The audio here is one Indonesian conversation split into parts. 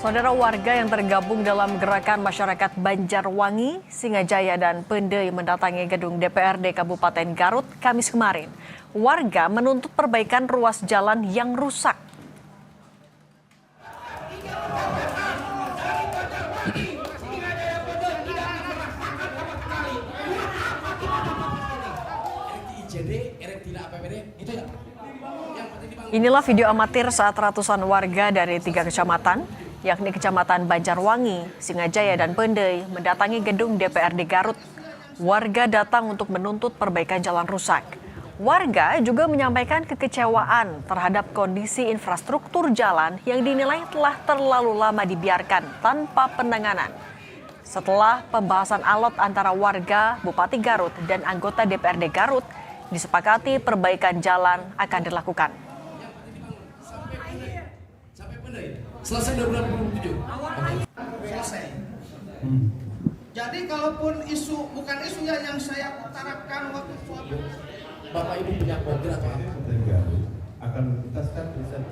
Saudara, warga yang tergabung dalam gerakan masyarakat Banjarwangi, Singajaya dan Pendei mendatangi gedung DPRD Kabupaten Garut Kamis kemarin. Warga menuntut perbaikan ruas jalan yang rusak. Inilah video amatir saat ratusan warga dari 3 kecamatan, yakni Kecamatan Banjarwangi, Singajaya, dan Pendei, mendatangi gedung DPRD Garut. Warga datang untuk menuntut perbaikan jalan rusak. Warga juga menyampaikan kekecewaan terhadap kondisi infrastruktur jalan yang dinilai telah terlalu lama dibiarkan tanpa penanganan. Setelah pembahasan alot antara warga, Bupati Garut, dan anggota DPRD Garut, disepakati perbaikan jalan akan dilakukan. Selesai 2027. Selesai. Jadi kalaupun bukan isu yang saya utarakan waktu suatu. Bapak Ibu punya program atau apa? Akan menuntaskan riset.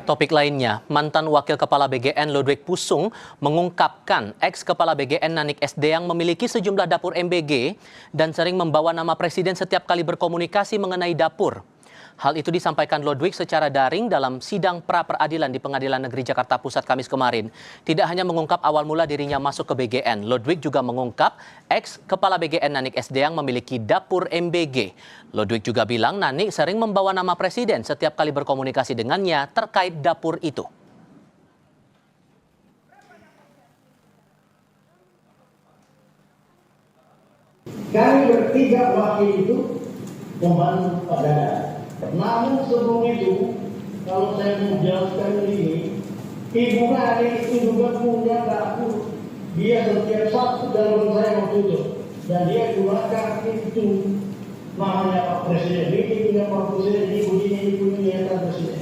Topik lainnya, mantan Wakil Kepala BGN Ludwig Pusung mengungkapkan ex-Kepala BGN Nanik SD yang memiliki sejumlah dapur MBG dan sering membawa nama Presiden setiap kali berkomunikasi mengenai dapur. Hal itu disampaikan Ludwig secara daring dalam sidang pra-peradilan di Pengadilan Negeri Jakarta Pusat Kamis kemarin. Tidak hanya mengungkap awal mula dirinya masuk ke BGN, Ludwig juga mengungkap ex-Kepala BGN Nanik SD yang memiliki dapur MBG. Ludwig juga bilang Nanik sering membawa nama Presiden setiap kali berkomunikasi dengannya terkait dapur itu. Kami bertiga wakil itu membantu Pak Dada. Namun sebelum itu, kalau saya menjelaskan ini, Ibu Nanik itu juga punya dapur. Dia setiap Sabtu dalam saya waktu itu. Dan dia gunakan itu namanya Pak Presiden. Ini punya Pak Presiden, ini punya Pak Presiden.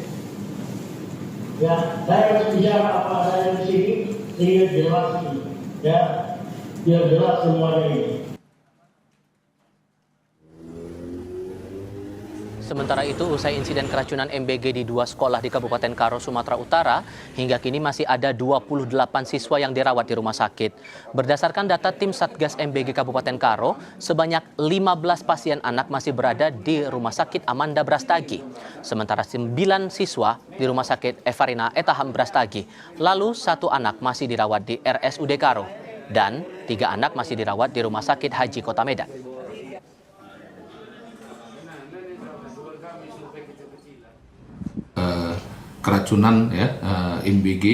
Ya, saya harus bicara apa adanya di sini, sehingga jelas ini. Ya, biar jelas semuanya ini. Sementara itu, usai insiden keracunan MBG di 2 sekolah di Kabupaten Karo, Sumatera Utara, hingga kini masih ada 28 siswa yang dirawat di rumah sakit. Berdasarkan data tim Satgas MBG Kabupaten Karo, sebanyak 15 pasien anak masih berada di Rumah Sakit Amanda Brastagi. Sementara 9 siswa di Rumah Sakit Evarina Etaham Brastagi. Lalu 1 anak masih dirawat di RSUD Karo. Dan 3 anak masih dirawat di Rumah Sakit Haji Kota Medan. Keracunan ya MBG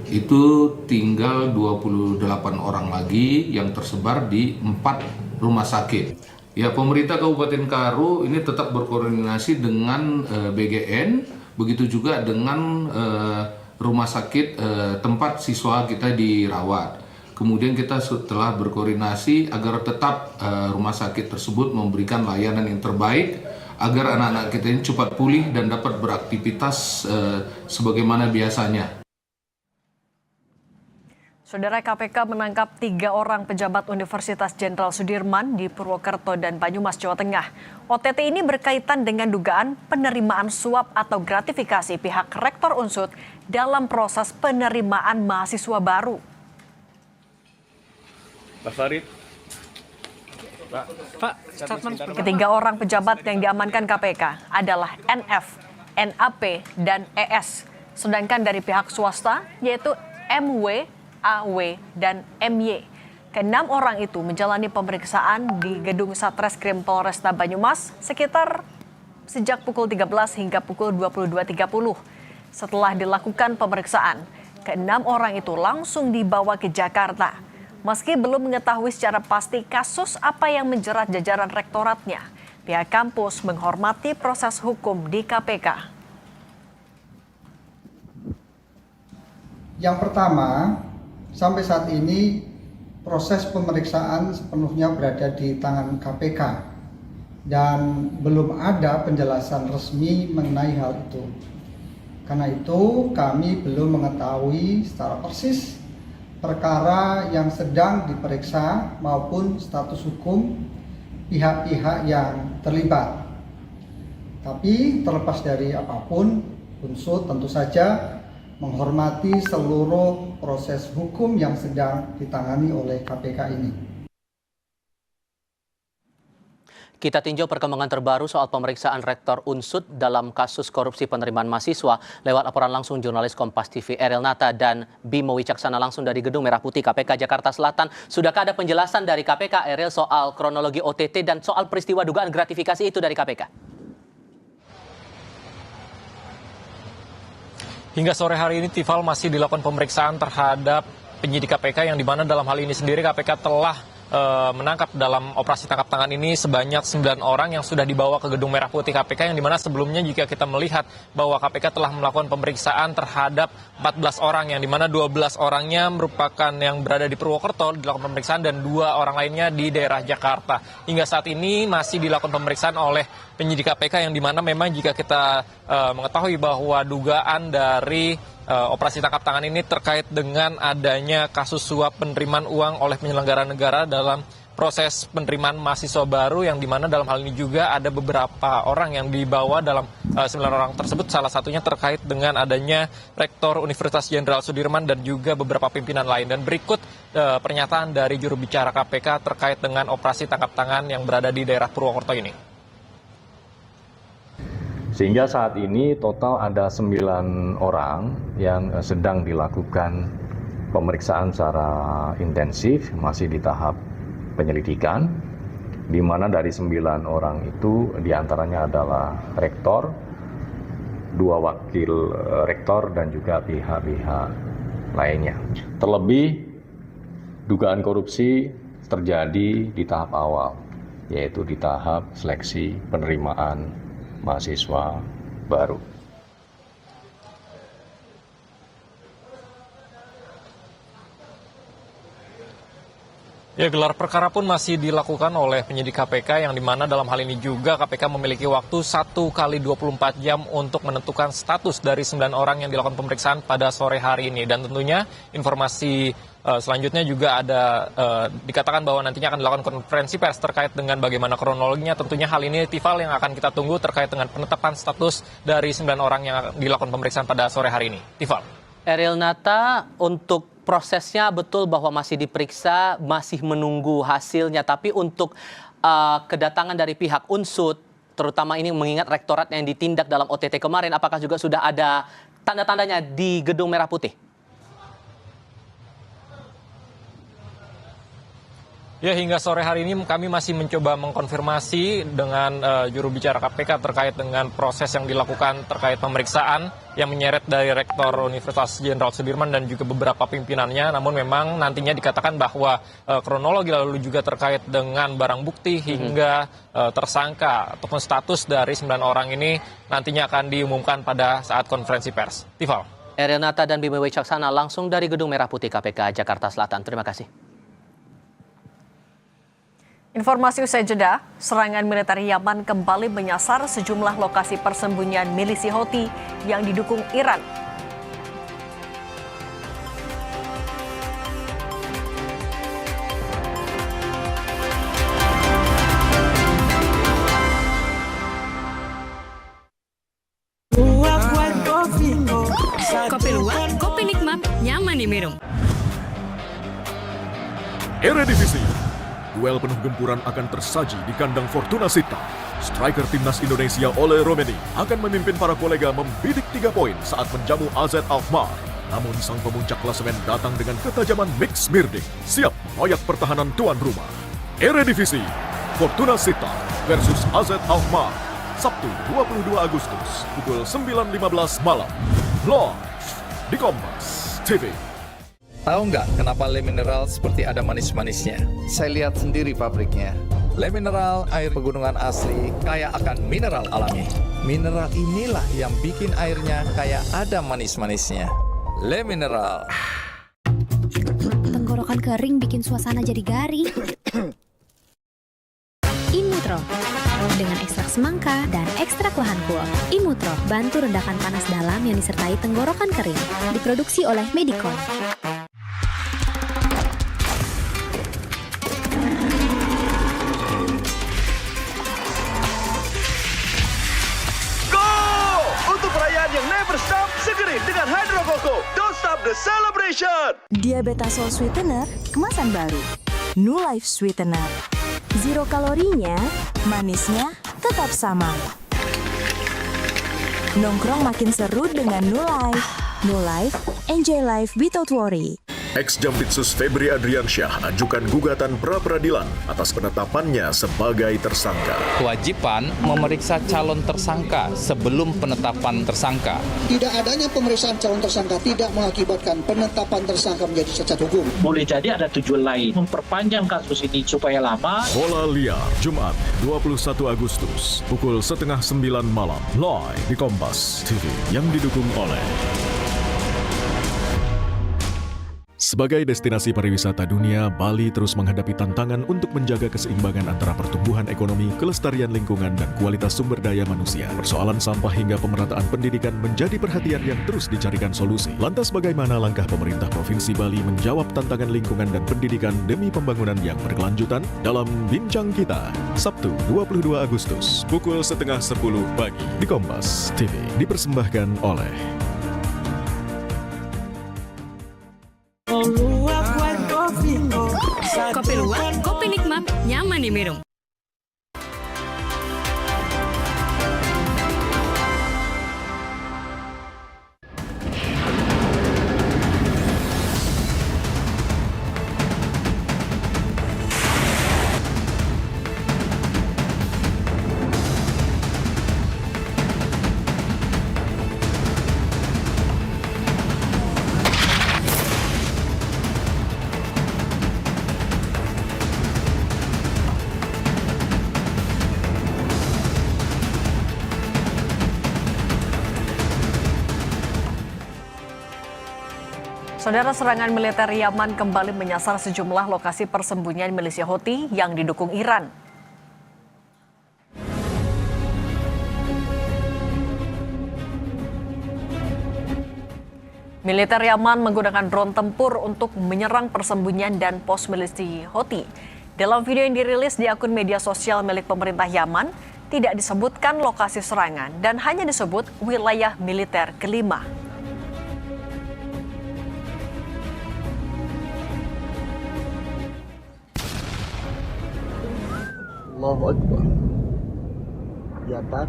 itu tinggal 28 orang lagi yang tersebar di 4 rumah sakit. Ya, pemerintah Kabupaten Karo ini tetap berkoordinasi dengan BGN, begitu juga dengan rumah sakit tempat siswa kita dirawat. Kemudian kita setelah berkoordinasi agar tetap rumah sakit tersebut memberikan layanan yang terbaik agar anak-anak kita ini cepat pulih dan dapat beraktivitas sebagaimana biasanya. Saudara, KPK menangkap 3 orang pejabat Universitas Jenderal Sudirman di Purwokerto dan Banyumas, Jawa Tengah. OTT ini berkaitan dengan dugaan penerimaan suap atau gratifikasi pihak Rektor Unsud dalam proses penerimaan mahasiswa baru. Pak Farid. Ketiga orang pejabat yang diamankan KPK adalah NF, NAP, dan ES. Sedangkan dari pihak swasta yaitu MW, AW, dan MY. Ke-6 orang itu menjalani pemeriksaan di gedung Satreskrim Polresta Banyumas sejak pukul 13 hingga pukul 22.30. Setelah dilakukan pemeriksaan, ke-6 orang itu langsung dibawa ke Jakarta. Meski belum mengetahui secara pasti kasus apa yang menjerat jajaran rektoratnya, pihak kampus menghormati proses hukum di KPK. Yang pertama, sampai saat ini proses pemeriksaan sepenuhnya berada di tangan KPK dan belum ada penjelasan resmi mengenai hal itu. Karena itu kami belum mengetahui secara persis perkara yang sedang diperiksa maupun status hukum pihak-pihak yang terlibat. Tapi terlepas dari apapun, Unsud tentu saja menghormati seluruh proses hukum yang sedang ditangani oleh KPK ini. Kita tinjau perkembangan terbaru soal pemeriksaan Rektor Unsud dalam kasus korupsi penerimaan mahasiswa lewat laporan langsung jurnalis Kompas TV Ariel Nata dan Bimo Wicaksana langsung dari Gedung Merah Putih KPK Jakarta Selatan. Sudahkah ada penjelasan dari KPK, Ariel, soal kronologi OTT dan soal peristiwa dugaan gratifikasi itu dari KPK? Hingga sore hari ini, Tifal, masih dilakukan pemeriksaan terhadap penyidik KPK yang dimana dalam hal ini sendiri KPK telah menangkap dalam operasi tangkap tangan ini sebanyak 9 orang yang sudah dibawa ke Gedung Merah Putih KPK, yang dimana sebelumnya jika kita melihat bahwa KPK telah melakukan pemeriksaan terhadap 14 orang, yang dimana 12 orangnya merupakan yang berada di Purwokerto dilakukan pemeriksaan dan 2 orang lainnya di daerah Jakarta. Hingga saat ini masih dilakukan pemeriksaan oleh penyidik KPK, yang dimana memang jika kita mengetahui bahwa dugaan dari operasi tangkap tangan ini terkait dengan adanya kasus suap penerimaan uang oleh penyelenggara negara dalam proses penerimaan mahasiswa baru, yang dimana dalam hal ini juga ada beberapa orang yang dibawa dalam 9 orang tersebut, salah satunya terkait dengan adanya Rektor Universitas Jenderal Sudirman dan juga beberapa pimpinan lain. Dan berikut pernyataan dari juru bicara KPK terkait dengan operasi tangkap tangan yang berada di daerah Purwokerto ini. Sehingga saat ini total ada 9 orang yang sedang dilakukan pemeriksaan secara intensif, masih di tahap penyelidikan, di mana dari 9 orang itu diantaranya adalah rektor, 2 wakil rektor, dan juga pihak-pihak lainnya. Terlebih, dugaan korupsi terjadi di tahap awal, yaitu di tahap seleksi penerimaan mahasiswa baru. Ya, gelar perkara pun masih dilakukan oleh penyidik KPK, yang dimana dalam hal ini juga KPK memiliki waktu 1 kali 24 jam untuk menentukan status dari 9 orang yang dilakukan pemeriksaan pada sore hari ini. Dan tentunya informasi selanjutnya juga ada dikatakan bahwa nantinya akan dilakukan konferensi pers terkait dengan bagaimana kronologinya. Tentunya hal ini, Tifal, yang akan kita tunggu terkait dengan penetapan status dari 9 orang yang dilakukan pemeriksaan pada sore hari ini. Tifal. Ariel Nata, untuk prosesnya betul bahwa masih diperiksa, masih menunggu hasilnya. Tapi untuk kedatangan dari pihak Unsud, terutama ini mengingat rektorat yang ditindak dalam OTT kemarin, apakah juga sudah ada tanda-tandanya di Gedung Merah Putih? Ya, hingga sore hari ini kami masih mencoba mengkonfirmasi dengan juru bicara KPK terkait dengan proses yang dilakukan terkait pemeriksaan yang menyeret dari Rektor Universitas Jenderal Sudirman dan juga beberapa pimpinannya. Namun memang nantinya dikatakan bahwa kronologi lalu juga terkait dengan barang bukti hingga tersangka ataupun status dari 9 orang ini nantinya akan diumumkan pada saat konferensi pers. Tifal. Ariel Nata dan Bimo Wicaksana langsung dari Gedung Merah Putih KPK Jakarta Selatan. Terima kasih. Informasi usai jeda, serangan militer Yaman kembali menyasar sejumlah lokasi persembunyian milisi Houthi yang didukung Iran. Kopi luwak, kopi nikmat, nyaman diminum. Eredivisie. Duel penuh gempuran akan tersaji di kandang Fortuna Sittard. Striker timnas Indonesia Ole Romeni akan memimpin para kolega membidik 3 poin saat menjamu AZ Alkmaar. Namun sang pemuncak klasemen datang dengan ketajaman Mix Mirdik, siap mengoyak pertahanan tuan rumah. Eredivisie, Fortuna Sittard versus AZ Alkmaar, Sabtu 22 Agustus pukul 9.15 malam. Live di Kompas TV. Tahu nggak kenapa Le Mineral seperti ada manis-manisnya? Saya lihat sendiri pabriknya. Le Mineral, air pegunungan asli, kaya akan mineral alami. Mineral inilah yang bikin airnya kayak ada manis-manisnya. Le Mineral. Tenggorokan kering bikin suasana jadi garing. Imutro. Dengan ekstrak semangka dan ekstrak lahan kul. Imutro bantu redakan panas dalam yang disertai tenggorokan kering. Diproduksi oleh Medicon. Untuk perayaan yang never stop, segerin dengan Hydro Coco. Mango, don't stop the celebration! Diabetasol Sweetener, kemasan baru. New Life Sweetener. Zero kalorinya, manisnya tetap sama. Nongkrong makin seru dengan New Life. New Life, enjoy life without worry. Ex-Jampitsus Febri Adriansyah ajukan gugatan pra-peradilan atas penetapannya sebagai tersangka. Kewajiban memeriksa calon tersangka sebelum penetapan tersangka. Tidak adanya pemeriksaan calon tersangka tidak mengakibatkan penetapan tersangka menjadi cacat hukum. Boleh jadi ada tujuan lain, memperpanjang kasus ini supaya lama. Bola Liar, Jumat 21 Agustus, pukul 8:30 malam, live di Kompas TV yang didukung oleh Sebagai destinasi pariwisata dunia, Bali terus menghadapi tantangan untuk menjaga keseimbangan antara pertumbuhan ekonomi, kelestarian lingkungan, dan kualitas sumber daya manusia. Persoalan sampah hingga pemerataan pendidikan menjadi perhatian yang terus dicarikan solusi. Lantas bagaimana langkah pemerintah Provinsi Bali menjawab tantangan lingkungan dan pendidikan demi pembangunan yang berkelanjutan? Dalam Bincang Kita, Sabtu 22 Agustus, pukul 9:30 pagi di Kompas TV, dipersembahkan oleh Kopi luwak, kopi nikmat, nyaman diminum. Saudara, serangan militer Yaman kembali menyasar sejumlah lokasi persembunyian milisia Houthi yang didukung Iran. Militer Yaman menggunakan drone tempur untuk menyerang persembunyian dan pos milisi Houthi. Dalam video yang dirilis di akun media sosial milik pemerintah Yaman, tidak disebutkan lokasi serangan dan hanya disebut wilayah militer kelima. Allahu Akbar. Ya tak.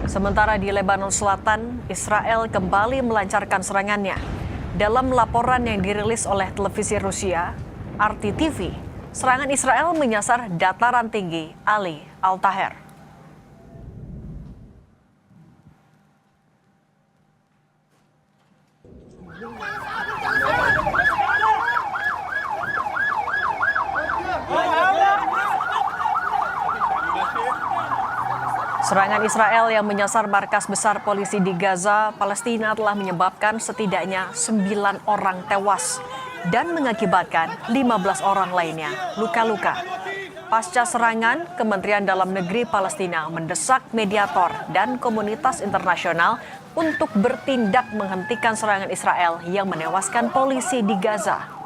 Sementara di Lebanon Selatan, Israel kembali melancarkan serangannya. Dalam laporan yang dirilis oleh televisi Rusia, RT TV, serangan Israel menyasar dataran tinggi Ali Al-Taher. Serangan Israel yang menyasar markas besar polisi di Gaza, Palestina telah menyebabkan setidaknya 9 orang tewas dan mengakibatkan 15 orang lainnya luka-luka. Pasca serangan, Kementerian Dalam Negeri Palestina mendesak mediator dan komunitas internasional untuk bertindak menghentikan serangan Israel yang menewaskan polisi di Gaza.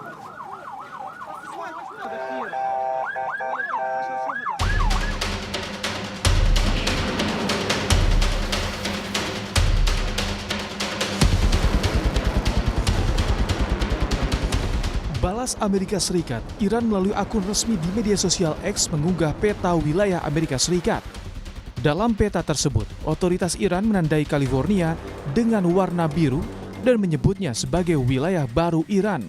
Balas Amerika Serikat, Iran melalui akun resmi di media sosial X mengunggah peta wilayah Amerika Serikat. Dalam peta tersebut, otoritas Iran menandai California dengan warna biru dan menyebutnya sebagai wilayah baru Iran.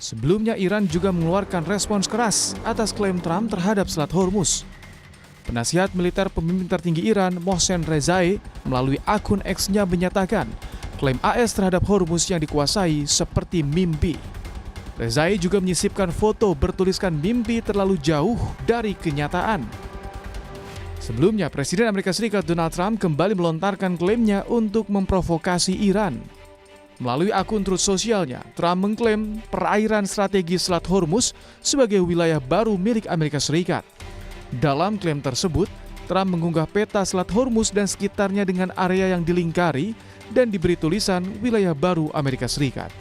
Sebelumnya Iran juga mengeluarkan respons keras atas klaim Trump terhadap Selat Hormuz. Penasihat militer pemimpin tertinggi Iran, Mohsen Rezai, melalui akun X-nya menyatakan klaim AS terhadap Hormuz yang dikuasai seperti mimpi. Rezai juga menyisipkan foto bertuliskan mimpi terlalu jauh dari kenyataan. Sebelumnya, Presiden Amerika Serikat Donald Trump kembali melontarkan klaimnya untuk memprovokasi Iran. Melalui akun Truth sosialnya, Trump mengklaim perairan strategi Selat Hormuz sebagai wilayah baru milik Amerika Serikat. Dalam klaim tersebut, Trump mengunggah peta Selat Hormuz dan sekitarnya dengan area yang dilingkari dan diberi tulisan wilayah baru Amerika Serikat.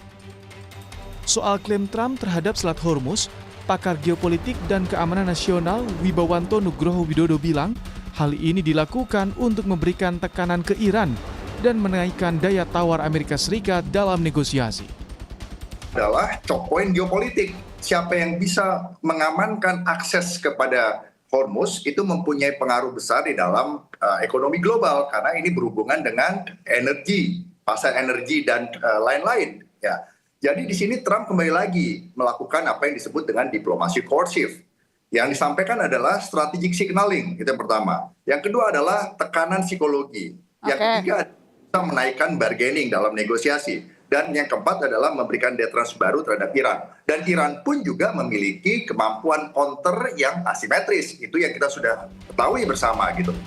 Soal klaim Trump terhadap Selat Hormuz, pakar geopolitik dan keamanan nasional Wibawanto Nugroho Widodo bilang, Hal ini dilakukan untuk memberikan tekanan ke Iran dan menaikkan daya tawar Amerika Serikat dalam negosiasi. Adalah choke point geopolitik. Siapa yang bisa mengamankan akses kepada Hormuz itu mempunyai pengaruh besar di dalam ekonomi global karena ini berhubungan dengan energi, pasar energi dan lain-lain. Ya. Jadi di sini Trump kembali lagi melakukan apa yang disebut dengan diplomasi coercive. Yang disampaikan adalah strategic signaling, itu yang pertama. Yang kedua adalah tekanan psikologi. Yang ketiga adalah menaikkan bargaining dalam negosiasi. Dan yang keempat adalah memberikan deterrence baru terhadap Iran. Dan Iran pun juga memiliki kemampuan counter yang asimetris. Itu yang kita sudah ketahui bersama gitu.